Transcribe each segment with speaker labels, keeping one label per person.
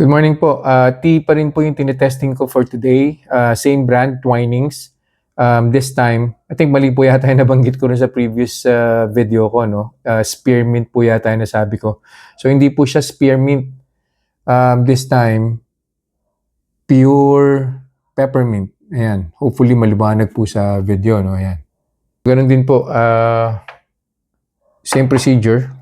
Speaker 1: Good morning po. Tea pa rin po yung tinetesting ko for today. Same brand, Twinings. This time, I think mali po yata yung nabanggit ko rin sa previous video ko, no? Spearmint po yata yung nasabi ko. So, hindi po siya spearmint. This time, pure peppermint. Ayan. Hopefully, maliwanag po sa video, no? Ayan. Ganun din po. Same procedure.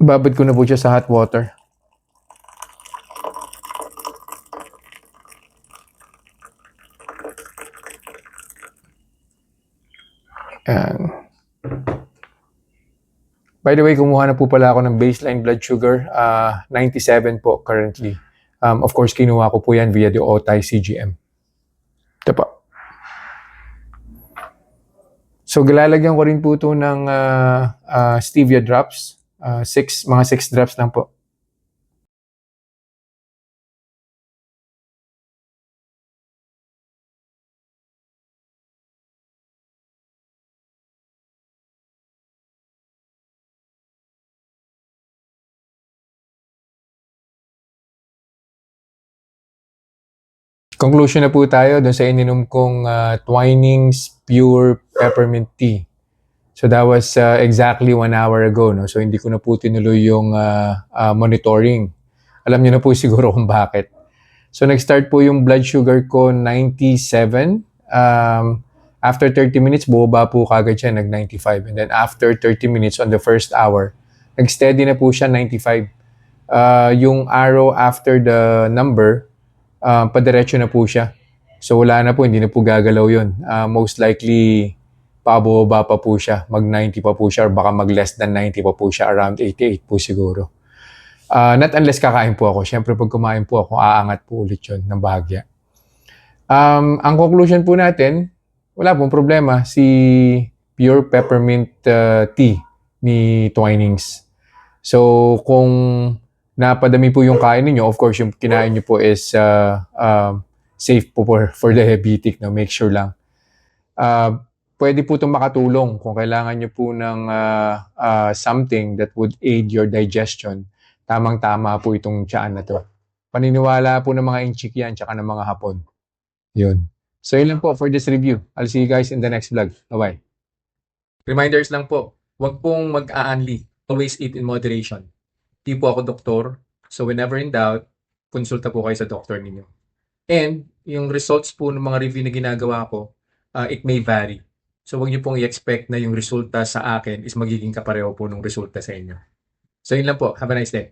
Speaker 1: Babad ko na po siya sa hot water. Ayan. By the way, kumuha na po pala ako ng baseline blood sugar. 97 po currently. Of course, kinuha ko po yan via the OTAI CGM. Ito po. So, galalagyan ko rin po ito ng stevia drops. Mga 6 drops lang po. Conclusion na po tayo dun sa ininom kong Twinings Pure Peppermint Tea. So that was exactly 1 hour ago. No? So hindi ko na po tinuloy yung monitoring. Alam niyo na po siguro kung bakit. So nag-start po yung blood sugar ko 97. After 30 minutes, bumaba po kagad siya, nag-95. And then after 30 minutes on the first hour, nag-steady na po siya, 95. Yung arrow after the number, padiretso na po siya. So wala na po, hindi na po gagalaw yun. Most likely, pababa pa po siya. Mag-90 pa po siya or baka mag-less than 90 pa po siya. Around 88 po siguro. Not unless kakain po ako. Siyempre pag kumain po ako, aangat po ulit yun ng bahagya. Ang conclusion po natin, wala pong problema. Si Pure Peppermint Tea ni Twinings. So kung napadami po yung kain niyo, of course, yung kinain niyo po is safe po for diabetic. No? Make sure lang. Pwede po itong makatulong kung kailangan nyo po ng something that would aid your digestion. Tamang-tama po itong tiyaan na to. Paniniwala po ng mga inchik yan, tsaka ng mga hapon. Yun. So yun lang po for this review. I'll see you guys in the next vlog. Bye-bye. Reminders lang po, huwag pong mag-aanli. Always eat in moderation. Di po ako doktor, so whenever in doubt, konsulta po kayo sa doktor ninyo. And yung results po ng mga review na ginagawa ko, it may vary. So huwag niyo pong i-expect na yung resulta sa akin is magiging kapareho po ng resulta sa inyo. So yun lang po. Have a nice day.